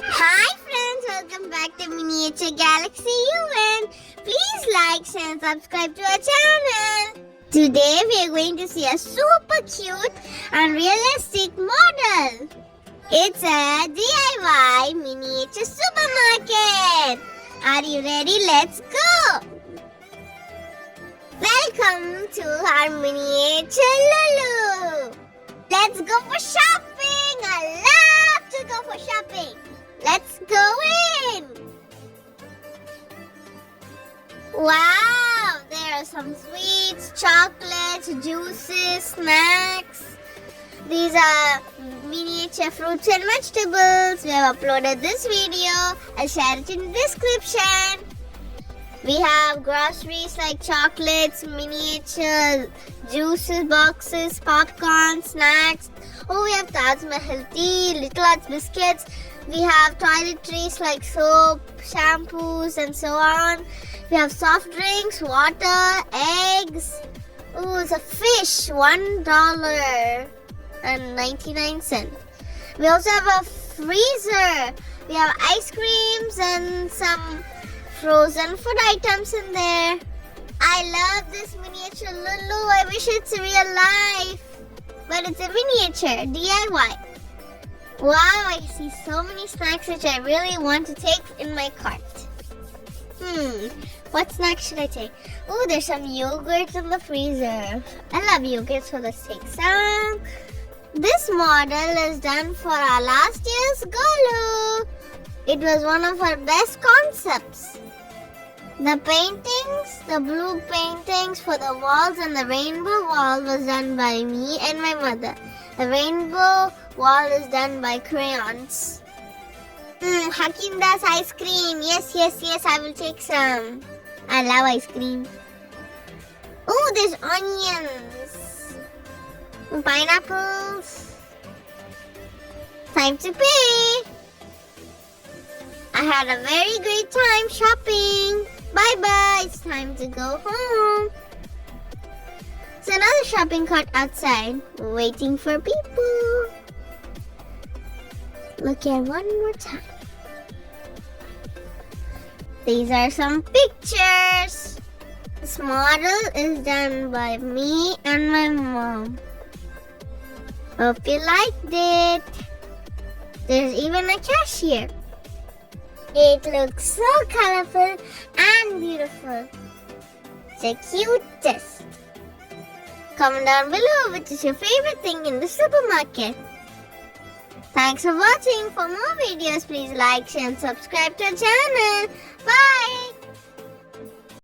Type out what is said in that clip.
Hi friends, welcome back to miniaturegalaxyun. Please like, share and subscribe to our channel. Today we are going to see a super cute and realistic model. It's a DIY miniature supermarket. Are you ready? Let's go. Welcome to our miniature Lulu. Let's go for shopping. I love to go for shopping. Let's go in. Wow, there are some sweets, chocolates, juices, snacks. These are miniature fruits and vegetables. We have uploaded this video. I'll share it in the description. We have groceries like chocolates, miniature juices boxes, popcorn, snacks. Oh, we have Taj Mahal tea, Little Arts biscuits. We have toiletries like soap, shampoos and so on. We have soft drinks, water, eggs. Oh, it's a fish, $1.99. We also have a freezer. We have ice creams and some frozen food items in there. I love this miniature Lulu. I wish it's real life. But it's a miniature, DIY. Wow, I see so many snacks which I really want to take in my cart. What snack should I take? Oh, there's some yogurt in the freezer. I love yogurt, so let's take some. This model is done for our last year's Golu. It was one of our best concepts. The paintings, the blue paintings for the walls and the rainbow wall was done by me and my mother. The rainbow wall is done by crayons. Hakinda's ice cream. Yes, I will take some. I love ice cream. Oh, there's onions. Pineapples. Time to pay. I had a very great time shopping. Bye-bye. It's time to go home. There's another shopping cart outside waiting for people. Look here one more time. These are some pictures. This model is done by me and my mom. Hope you liked it. There's even a cashier. It looks so colorful and beautiful. The cutest. Comment down below which is your favorite thing in the supermarket. Thanks for watching. For more videos, please like, share and subscribe to our channel. Bye.